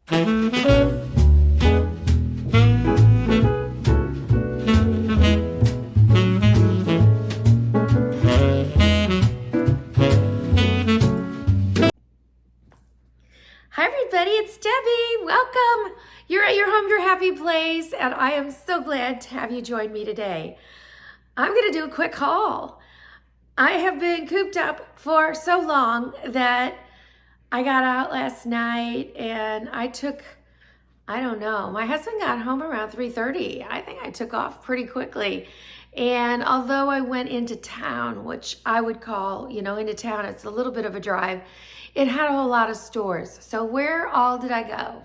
Hi everybody, it's Debbie. Welcome. You're at your home, your happy place, and I am so glad to have you join me today. I'm going to do a quick haul. I have been cooped up for so long that I got out last night and I don't know, my husband got home around 3:30. I think I took off pretty quickly. And although I went into town, which I would call, into town, it's a little bit of a drive, it had a whole lot of stores. So where all did I go?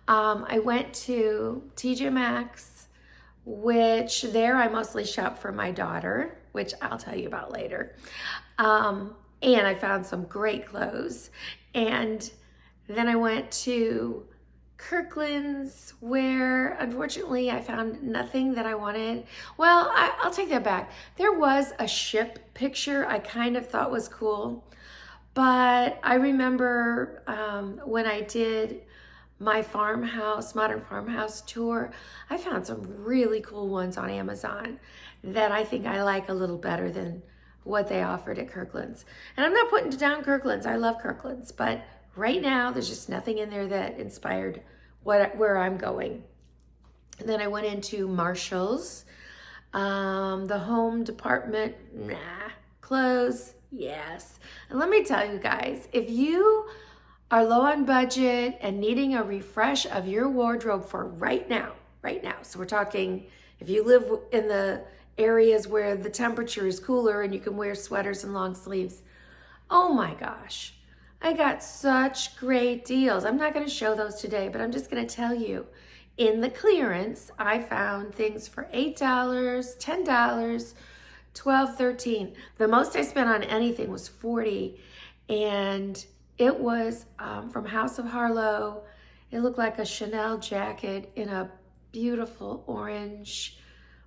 I went to TJ Maxx, which there I mostly shop for my daughter, which I'll tell you about later. And I found some great clothes. And then I went to Kirkland's, where unfortunately I found nothing that I wanted. Well, I'll take that back. There was a ship picture I kind of thought was cool, but I remember when I did my modern farmhouse tour, I found some really cool ones on Amazon that I think I like a little better than what they offered at Kirkland's. And I'm not putting down Kirkland's. I love Kirkland's, but right now there's just nothing in there that inspired where I'm going. And then I went into Marshall's, the home department, clothes, yes. And let me tell you guys, if you are low on budget and needing a refresh of your wardrobe for right now, so we're talking if you live in the areas where the temperature is cooler and you can wear sweaters and long sleeves, oh my gosh, I got such great deals. I'm not going to show those today, but I'm just going to tell you, in the clearance, I found things for $8, $10, $12, $13. The most I spent on anything was $40, and it was from House of Harlow. It looked like a Chanel jacket in a beautiful orange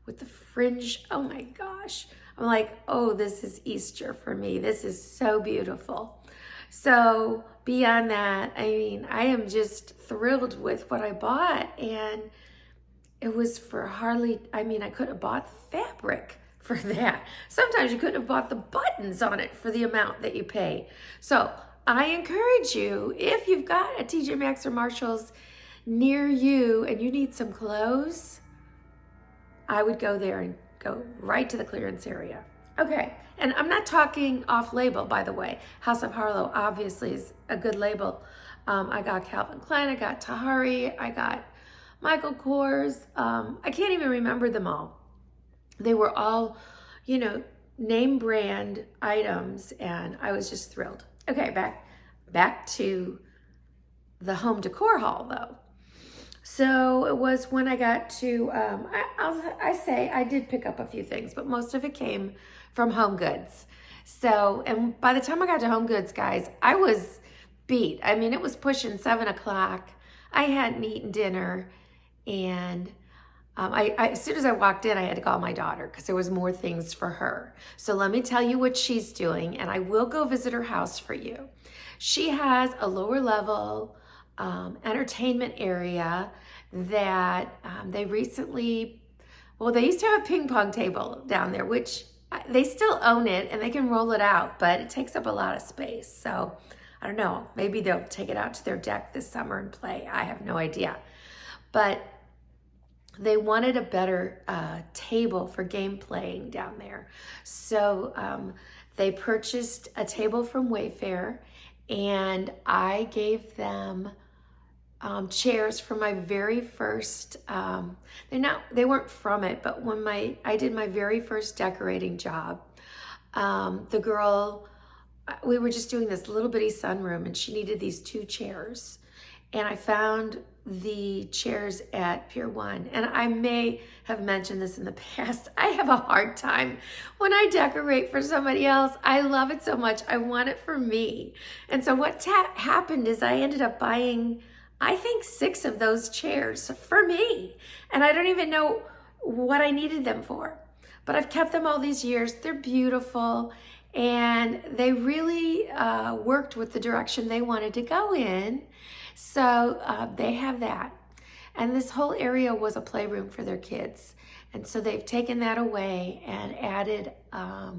with the fringe. Oh my gosh. I'm like, oh, this is Easter for me. This is so beautiful. So beyond that, I am just thrilled with what I bought, and it was for hardly, I could have bought fabric for that. Sometimes you couldn't have bought the buttons on it for the amount that you pay. So I encourage you, if you've got a TJ Maxx or Marshall's near you and you need some clothes, I would go there and go right to the clearance area. Okay, and I'm not talking off label, by the way. House of Harlow obviously is a good label. I got Calvin Klein, I got Tahari, I got Michael Kors. I can't even remember them all. They were all, name brand items, and I was just thrilled. Okay, back to the home decor haul though. So it was when I got to, I did pick up a few things, but most of it came from Home Goods. So, and by the time I got to Home Goods, guys, I was beat. It was pushing 7 o'clock. I hadn't eaten dinner, and as soon as I walked in, I had to call my daughter because there was more things for her. So let me tell you what she's doing, and I will go visit her house for you. She has a lower level entertainment area that they recently, they used to have a ping pong table down there, which they still own it and they can roll it out, but it takes up a lot of space. So I don't know, maybe they'll take it out to their deck this summer and play. I have no idea. But they wanted a better table for game playing down there. So they purchased a table from Wayfair, and I gave them chairs for my very first, they weren't from it, but when I did my very first decorating job, the girl, we were just doing this little bitty sunroom, and she needed these 2 chairs. And I found the chairs at Pier 1. And I may have mentioned this in the past. I have a hard time when I decorate for somebody else. I love it so much. I want it for me. And so what happened is I ended up buying, I think, 6 of those chairs for me. And I don't even know what I needed them for. But I've kept them all these years. They're beautiful. And they really worked with the direction they wanted to go in. So they have that. And this whole area was a playroom for their kids. And so they've taken that away and added a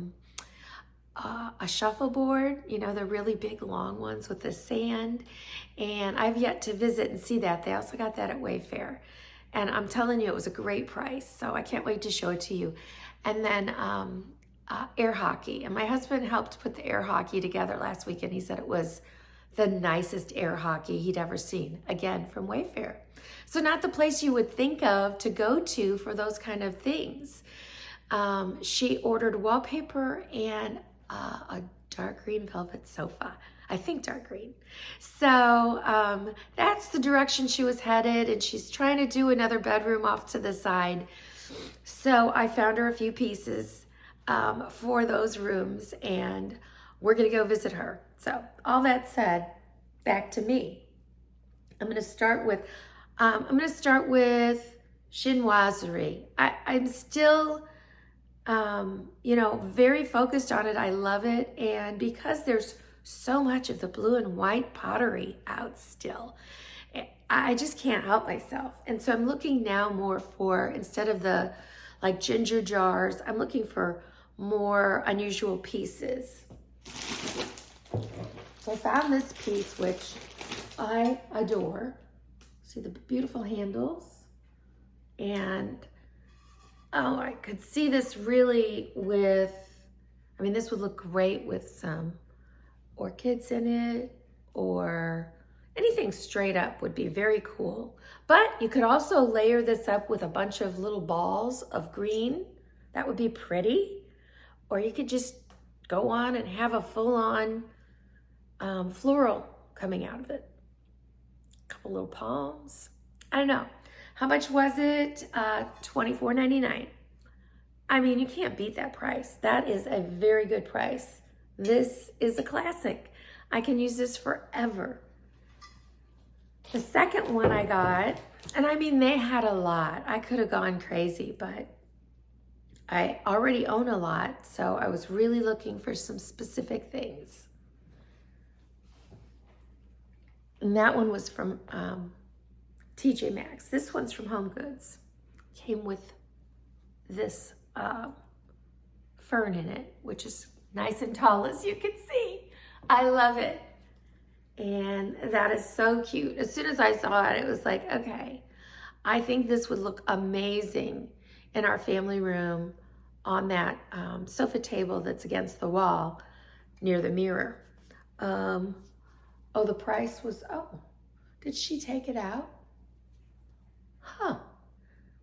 shuffleboard, you know, the really big long ones with the sand. And I've yet to visit and see that. They also got that at Wayfair. And I'm telling you, it was a great price. So I can't wait to show it to you. And then air hockey. And my husband helped put the air hockey together last weekend. He said it was the nicest air hockey he'd ever seen, again, from Wayfair. So not the place you would think of to go to for those kind of things. She ordered wallpaper and a dark green velvet sofa. I think dark green. So that's the direction she was headed, and she's trying to do another bedroom off to the side. So I found her a few pieces for those rooms, and we're gonna go visit her. So all that said, back to me. I'm gonna start with Chinoiserie. I'm still, you know, very focused on it. I love it, and because there's so much of the blue and white pottery out still, I just can't help myself. And so I'm looking now more for, instead of the like ginger jars, I'm looking for more unusual pieces. So I found this piece, which I adore. See the beautiful handles. And oh, I could see this really with, I mean, this would look great with some orchids in it, or anything straight up would be very cool. But you could also layer this up with a bunch of little balls of green. That would be pretty. Or you could just go on and have a full-on floral coming out of it. A couple little palms. I don't know. How much was it? $24.99. I mean, you can't beat that price. That is a very good price. This is a classic. I can use this forever. The second one I got, and I mean, they had a lot. I could have gone crazy, but I already own a lot, so I was really looking for some specific things. And that one was from TJ Maxx. This one's from Home Goods. Came with this fern in it, which is nice and tall, as you can see. I love it. And that is so cute. As soon as I saw it, it was like, okay, I think this would look amazing in our family room on that sofa table that's against the wall near the mirror. Oh, the price was, oh, did she take it out? Huh.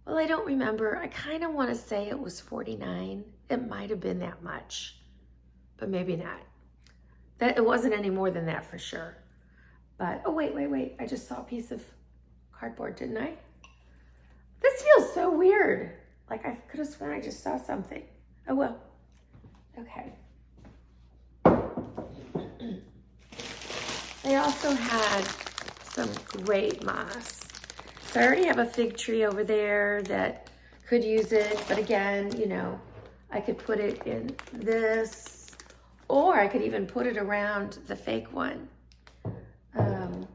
Well, I don't remember. I kind of want to say it was $49. It might have been that much, but maybe not. That it wasn't any more than that for sure. But, oh, wait. I just saw a piece of cardboard, didn't I? This feels so weird. Like I could have sworn I just saw something. Oh, well. Okay. They also had some great moss. So I already have a fig tree over there that could use it. But again, you know, I could put it in this, or I could even put it around the fake one.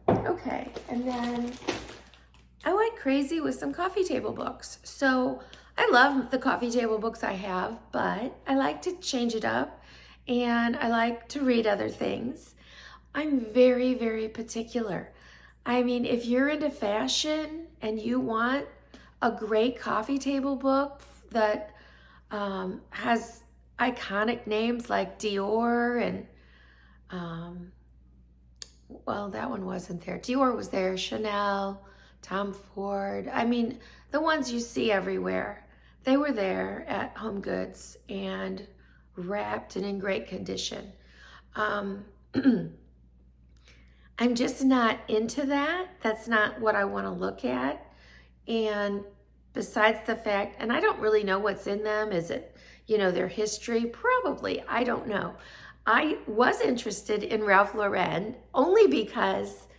Okay, and then I went crazy with some coffee table books. So I love the coffee table books I have, but I like to change it up, and I like to read other things. I'm very, very particular. I mean, if you're into fashion and you want a great coffee table book that has iconic names like Dior and, well, that one wasn't there. Dior was there, Chanel, Tom Ford. I mean, the ones you see everywhere, they were there at Home Goods and wrapped and in great condition. I'm just not into that. That's not what I want to look at. And besides the fact, and I don't really know what's in them. Is it, you know, their history? Probably. I don't know. I was interested in Ralph Lauren only because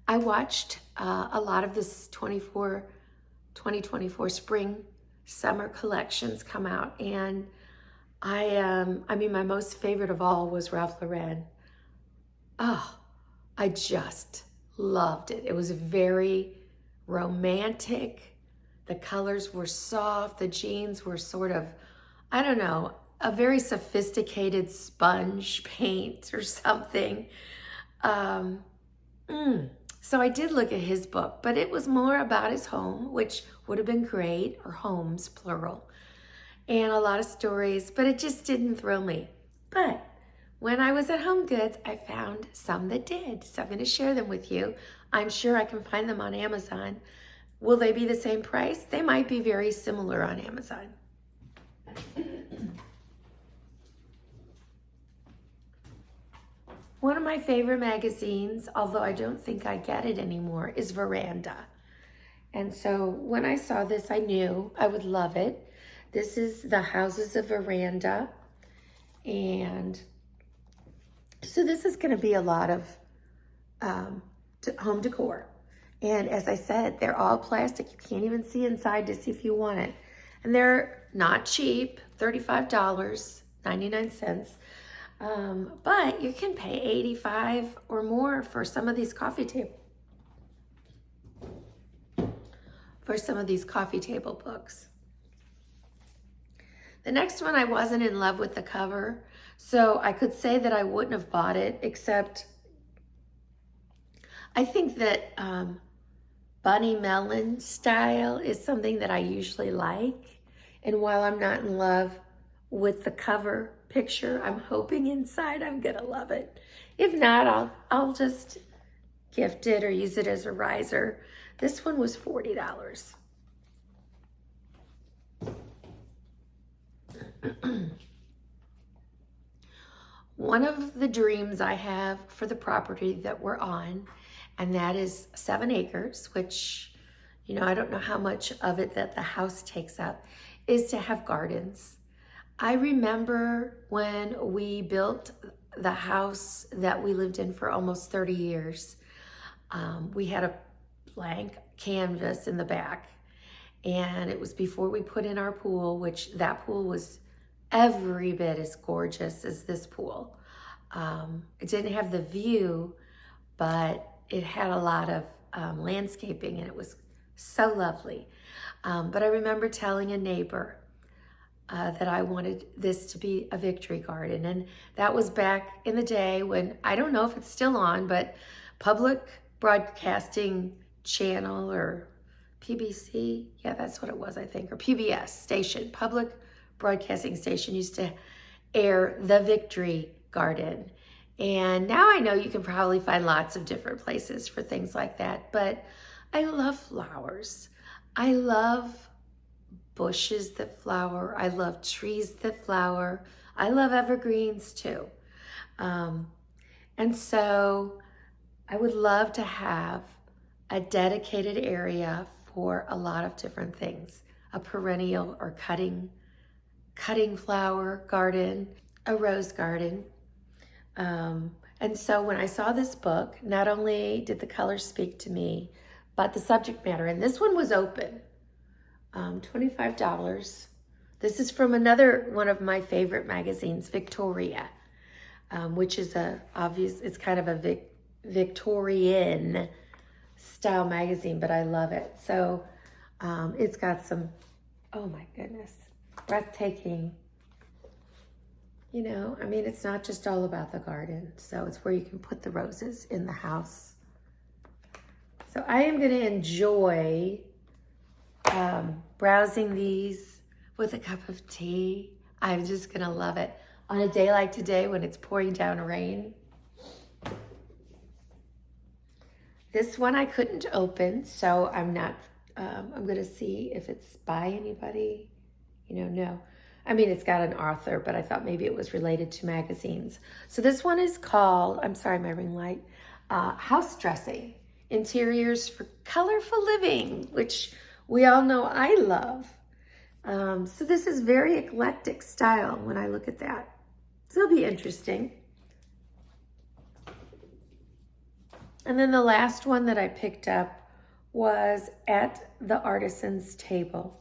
I watched a lot of this 2024 spring summer collections come out. And I mean, my most favorite of all was Ralph Lauren. Oh, I just loved it. It was very romantic. The colors were soft. The jeans were sort of, I don't know, a very sophisticated sponge paint or something. So I did look at his book, but it was more about his home, which would have been great, or homes, plural, and a lot of stories, but it just didn't thrill me. But when I was at Home Goods, I found some that did, so I'm going to share them with you. I'm sure I can find them on Amazon. Will they be the same price? They might be very similar on Amazon. One of my favorite magazines, although I don't think I get it anymore, is Veranda. And so when I saw this, I knew I would love it. This is the Houses of Veranda. And so this is going to be a lot of home decor. And as I said, they're all plastic. You can't even see inside to see if you want it. And they're not cheap, $35.99. But you can pay $85 or more for some of these coffee table books. The next one, I wasn't in love with the cover, so I could say that I wouldn't have bought it, except I think that Bunny Melon style is something that I usually like. And while I'm not in love with the cover picture, I'm hoping inside I'm gonna love it. If not, I'll just gift it or use it as a riser. This one was $40. One of the dreams I have for the property that we're on, and that is 7 acres, which, you know, I don't know how much of it that the house takes up, is to have gardens. I remember when we built the house that we lived in for almost 30 years, we had a blank canvas in the back, and it was before we put in our pool, which that pool was every bit as gorgeous as this pool. It didn't have the view, but it had a lot of landscaping, and it was so lovely. But I remember telling a neighbor that I wanted this to be a victory garden. And that was back in the day when, I don't know if it's still on, but Public Broadcasting Channel, or PBC, yeah, that's what it was, I think, or PBS station, Public Broadcasting Station, used to air the Victory Garden. And now I know you can probably find lots of different places for things like that, but I love flowers. I love bushes that flower. I love trees that flower. I love evergreens too. And so I would love to have a dedicated area for a lot of different things. A perennial or cutting flower garden, a rose garden. And so when I saw this book, not only did the colors speak to me, but the subject matter, and this one was open, $25. This is from another one of my favorite magazines, Victoria, which is it's kind of a Victorian style magazine, but I love it. So it's got some, oh my goodness, breathtaking, you know, I mean, it's not just all about the garden. So it's where you can put the roses in the house. So I am going to enjoy browsing these with a cup of tea. I'm just going to love it on a day like today when it's pouring down rain. This one I couldn't open, so I'm not, I'm going to see if it's by anybody. You know, no. I mean, it's got an author, but I thought maybe it was related to magazines. So this one is called, I'm sorry, my ring light, House Dressing, Interiors for Colorful Living, which we all know I love. So this is very eclectic style when I look at that. So it'll be interesting. And then the last one that I picked up was At the Artisans Table.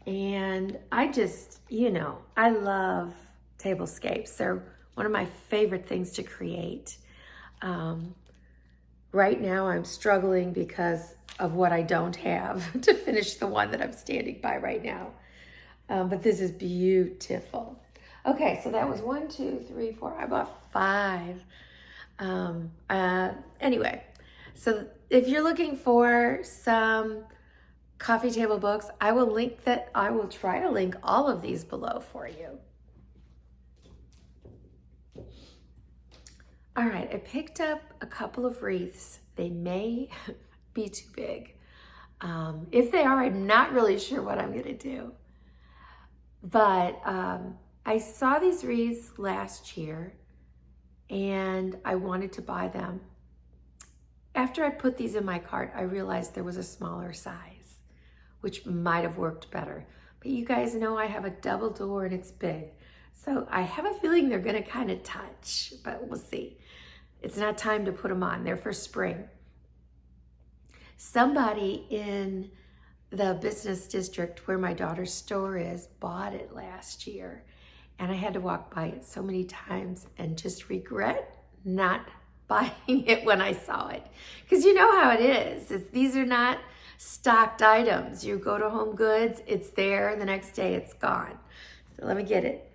And I just, you know, I love tablescapes. They're one of my favorite things to create. right now I'm struggling because of what I don't have to finish the one that I'm standing by right now. But this is beautiful. Okay, so that was 1, 2, 3, 4. I bought 5. Anyway, so if you're looking for some coffee table books, I will try to link all of these below for you. All right, I picked up a couple of wreaths. They may be too big. If they are, I'm not really sure what I'm gonna do. But I saw these wreaths last year and I wanted to buy them. After I put these in my cart, I realized there was a smaller size, which might have worked better. But you guys know I have a double door and it's big. So I have a feeling they're gonna kind of touch, but we'll see. It's not time to put them on, they're for spring. Somebody in the business district where my daughter's store is bought it last year. And I had to walk by it so many times and just regret not buying it when I saw it. Because you know how it is. These are not stocked items. You go to Home Goods, it's there, the next day it's gone. So let me get it.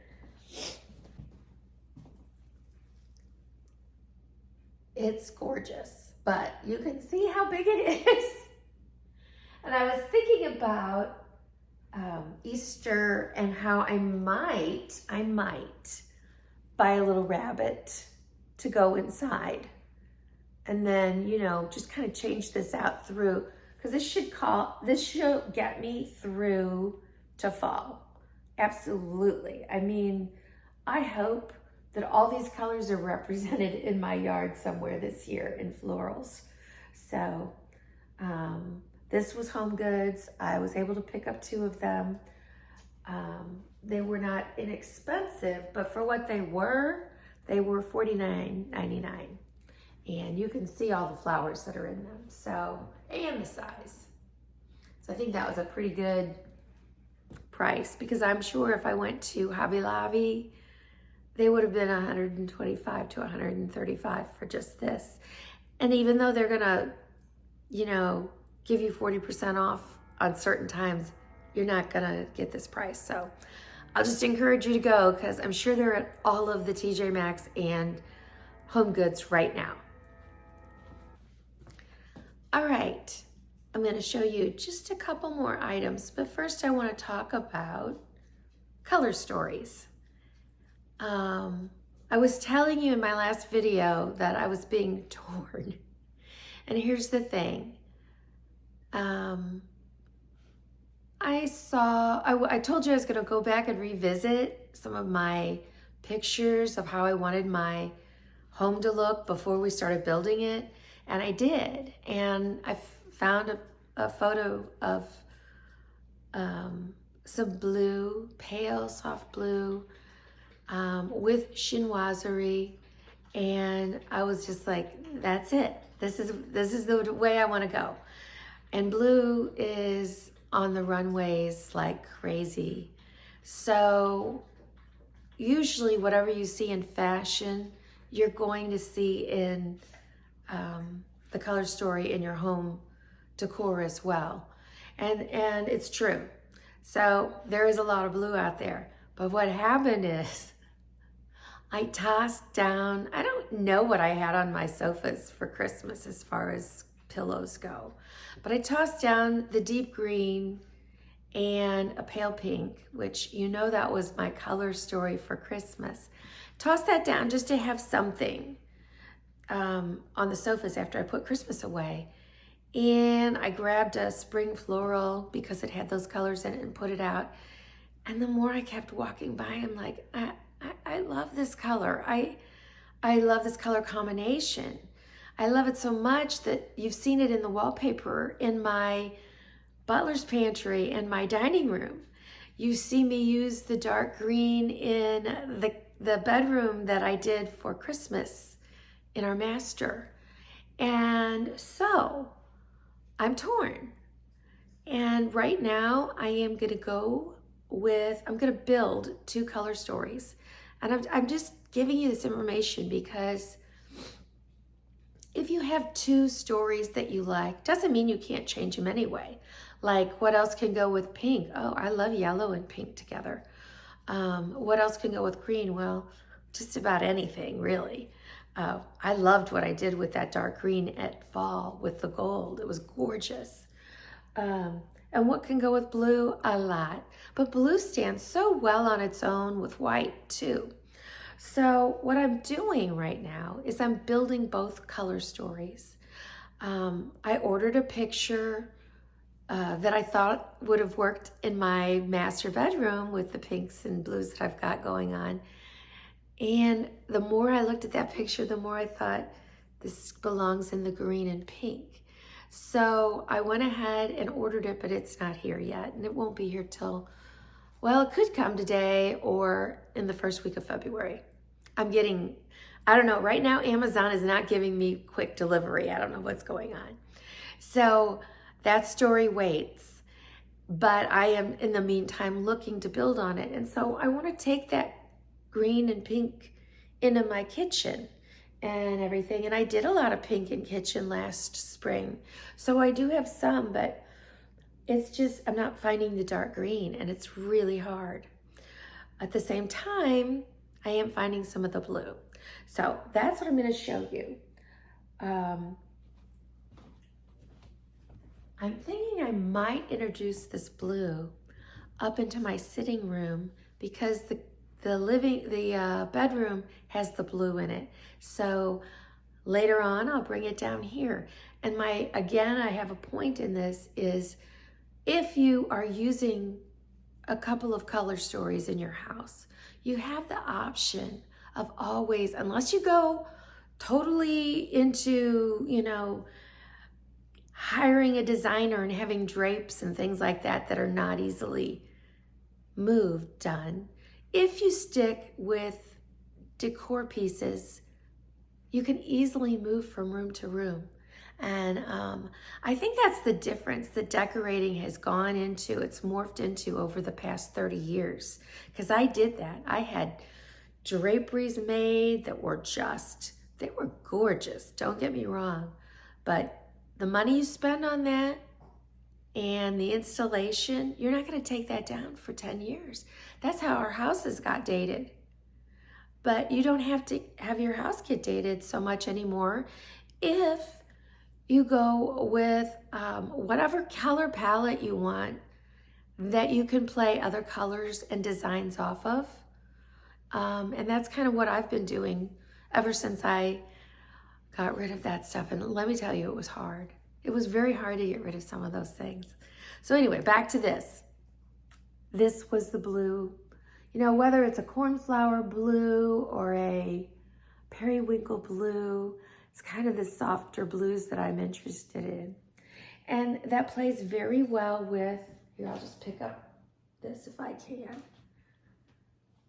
It's gorgeous, but you can see how big it is. And I was thinking about Easter and how I might buy a little rabbit to go inside. And then, you know, just kind of change this out through, because this should get me through to fall. Absolutely. I mean, I hope that all these colors are represented in my yard somewhere this year in florals. So this was Home Goods. I was able to pick up 2 of them. They were not inexpensive, but for what they were $49.99. And you can see all the flowers that are in them. So, and the size. So I think that was a pretty good price, because I'm sure if I went to Hobby Lobby, they would have been $125 to $135 for just this. And even though they're gonna, you know, give you 40% off on certain times, you're not gonna get this price. So I'll just encourage you to go, because I'm sure they're at all of the TJ Maxx and Home Goods right now. All right, I'm gonna show you just a couple more items, but first I wanna talk about color stories. I was telling you in my last video that I was being torn. And here's the thing. I told you I was gonna go back and revisit some of my pictures of how I wanted my home to look before we started building it. And I did. And I found a photo of some blue, pale, soft blue, with chinoiserie, and I was just like, that's it. This is the way I want to go. And blue is on the runways like crazy. So usually whatever you see in fashion, you're going to see in the color story in your home decor as well. And it's true. So there is a lot of blue out there. But what happened is I tossed down, I don't know what I had on my sofas for Christmas as far as pillows go, but I tossed down the deep green and a pale pink, which you know that was my color story for Christmas. Tossed that down just to have something on the sofas after I put Christmas away. And I grabbed a spring floral because it had those colors in it and put it out. And the more I kept walking by, I'm like, I love this color. I love this color combination. I love it so much that you've seen it in the wallpaper in my butler's pantry and my dining room. You see me use the dark green in the bedroom that I did for Christmas in our master. And so I'm torn. And right now I am gonna go with, I'm gonna build 2 color stories. And I'm just giving you this information because if you have two stories that you like, doesn't mean you can't change them anyway. Like, what else can go with pink? Oh, I love yellow and pink together. What else can go with green? Well, just about anything, really. I loved what I did with that dark green at fall with the gold. It was gorgeous. And what can go with blue? A lot. But blue stands so well on its own with white too. So what I'm doing right now is I'm building both color stories. I ordered a picture that I thought would have worked in my master bedroom with the pinks and blues that I've got going on. And the more I looked at that picture, the more I thought this belongs in the green and pink. So I went ahead and ordered it, but it's not here yet. And it won't be here till, well, it could come today or in the first week of February. I don't know, right now Amazon is not giving me quick delivery. I don't know what's going on. So that story waits, but I am in the meantime looking to build on it. And so I want to take that green and pink into my kitchen and everything. And I did a lot of pink in kitchen last spring. So I do have some, but it's just, I'm not finding the dark green and it's really hard. At the same time, I am finding some of the blue. So that's what I'm going to show you. I'm thinking I might introduce this blue up into my sitting room because the bedroom has the blue in it. So later on, I'll bring it down here. And again, I have a point in this is if you are using a couple of color stories in your house, you have the option of always, unless you go totally into, hiring a designer and having drapes and things like that that are not easily done. If you stick with decor pieces, you can easily move from room to room. And I think that's the difference that decorating has gone into, it's morphed into over the past 30 years. Because I did that. I had draperies made that were they were gorgeous, don't get me wrong. But the money you spend on that and the installation, you're not going to take that down for 10 years. That's how our houses got dated. But you don't have to have your house get dated so much anymore if you go with whatever color palette you want that you can play other colors and designs off of. And that's kind of what I've been doing ever since I got rid of that stuff. And let me tell you, it was hard. It was very hard to get rid of some of those things. So anyway, back to this. This was the blue. Whether it's a cornflower blue or a periwinkle blue, it's kind of the softer blues that I'm interested in. And that plays very well with, here, I'll just pick up this if I can.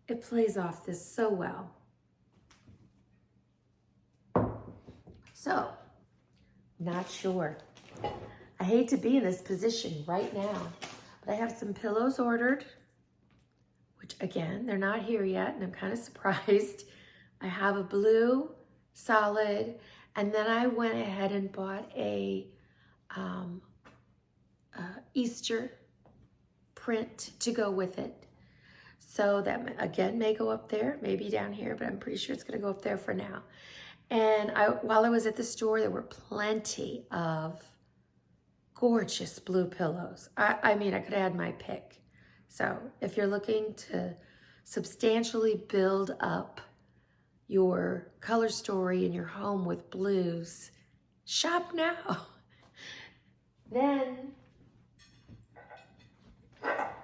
It plays off this so well. So, not sure. I hate to be in this position right now, but I have some pillows ordered, which again, they're not here yet, and I'm kind of surprised. I have a blue solid, and then I went ahead and bought a Easter print to go with it. So that, again, may go up there, maybe down here, but I'm pretty sure it's gonna go up there for now. And while I was at the store, there were plenty of gorgeous blue pillows. I mean, I could have had my pick. So if you're looking to substantially build up your color story in your home with blues, shop now. Then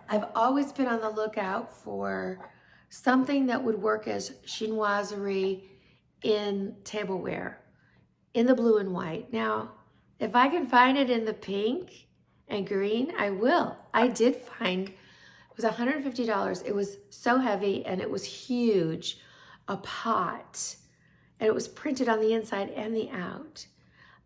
I've always been on the lookout for something that would work as chinoiserie in tableware, in the blue and white. Now, if I can find it in the pink and green, I will. I did find, it was $150. It was so heavy and it was huge, a pot. And it was printed on the inside and the out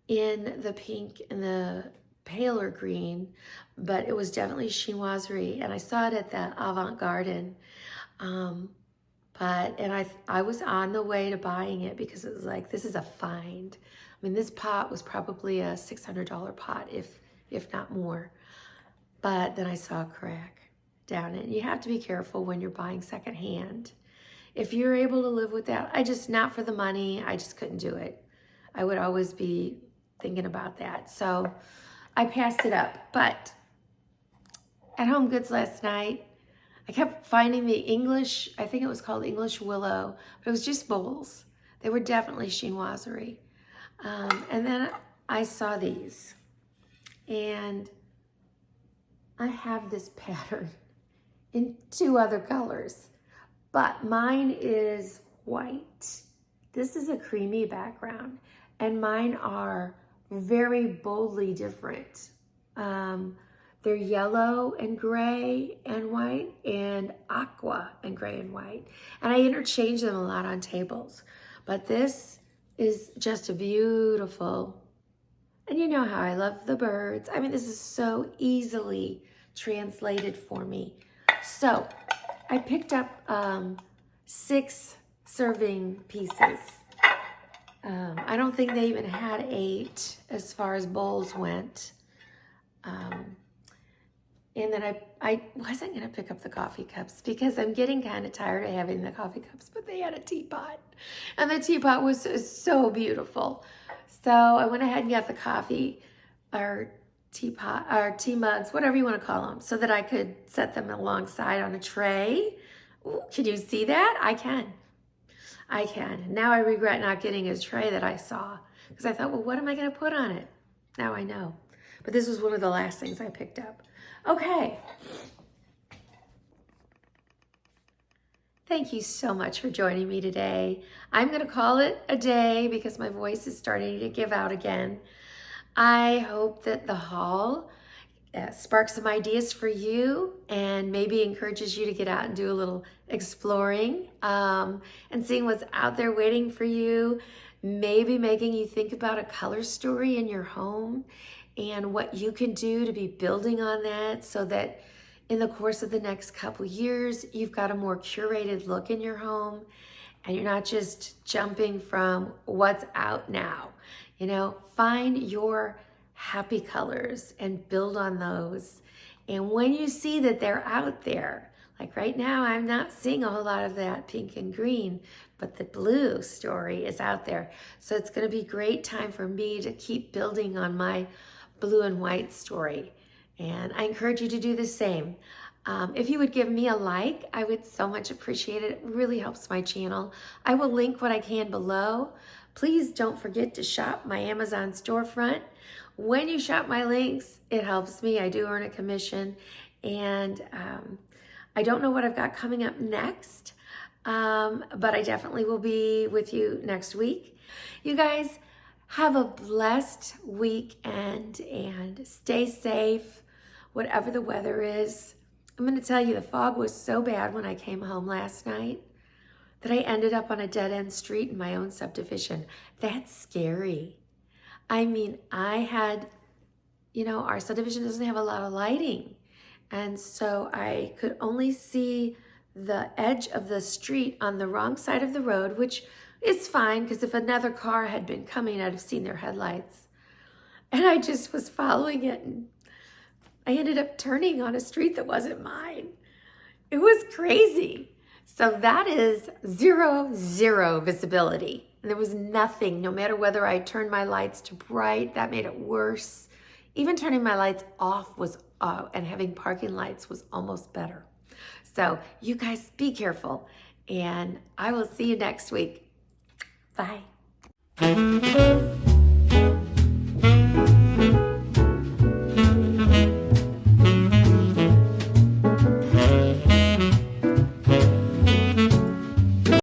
in the pink and the paler green, but it was definitely chinoiserie. And I saw it at the Avant Garden. I was on the way to buying it because it was like, this is a find. mean, this pot was probably a $600 pot, if not more. But then I saw a crack down it. And you have to be careful when you're buying secondhand. If you're able to live with that, not for the money, I just couldn't do it. I would always be thinking about that. So I passed it up. But at Home Goods last night, I kept finding the English, I think it was called English Willow, but it was just bowls. They were definitely Chinoiserie. And then I saw these, and I have this pattern in 2 other colors, but mine is white. This is a creamy background, and mine are very boldly different. They're yellow and gray and white, and aqua and gray and white. And I interchange them a lot on tables. But this is just a beautiful, and you know how I love the birds. I mean, this is so easily translated for me. So I picked up 6 serving pieces. I don't think they even had 8 as far as bowls went. And then I wasn't going to pick up the coffee cups because I'm getting kind of tired of having the coffee cups, but they had a teapot. And the teapot was so beautiful. So I went ahead and got the coffee, or teapot, or tea mugs, whatever you want to call them, so that I could set them alongside on a tray. Ooh, can you see that? I can. Now I regret not getting a tray that I saw, because I thought, well, what am I going to put on it? Now I know. But this was one of the last things I picked up. Okay. Thank you so much for joining me today. I'm going to call it a day because my voice is starting to give out again. I hope that the haul sparks some ideas for you and maybe encourages you to get out and do a little exploring and seeing what's out there waiting for you, maybe making you think about a color story in your home and what you can do to be building on that so that in the course of the next couple years, you've got a more curated look in your home and you're not just jumping from what's out now. You know, find your happy colors and build on those. And when you see that they're out there, like right now, I'm not seeing a whole lot of that pink and green, but the blue story is out there. So it's going to be a great time for me to keep building on my blue and white story. And I encourage you to do the same. If you would give me a like, I would so much appreciate it. It really helps my channel. I will link what I can below. Please don't forget to shop my Amazon storefront. When you shop my links, it helps me. I do earn a commission. And I don't know what I've got coming up next, but I definitely will be with you next week. You guys, have a blessed weekend and stay safe, whatever the weather is. I'm going to tell you, the fog was so bad when I came home last night that I ended up on a dead-end street in my own subdivision. That's scary. I mean, I had, you know, our subdivision doesn't have a lot of lighting. And so I could only see the edge of the street on the wrong side of the road, which it's fine, because if another car had been coming, I'd have seen their headlights. And I just was following it, and I ended up turning on a street that wasn't mine. It was crazy. So that is 0 visibility. And there was nothing, no matter whether I turned my lights to bright, that made it worse. Even turning my lights off was, and having parking lights was almost better. So you guys be careful, and I will see you next week. Bye.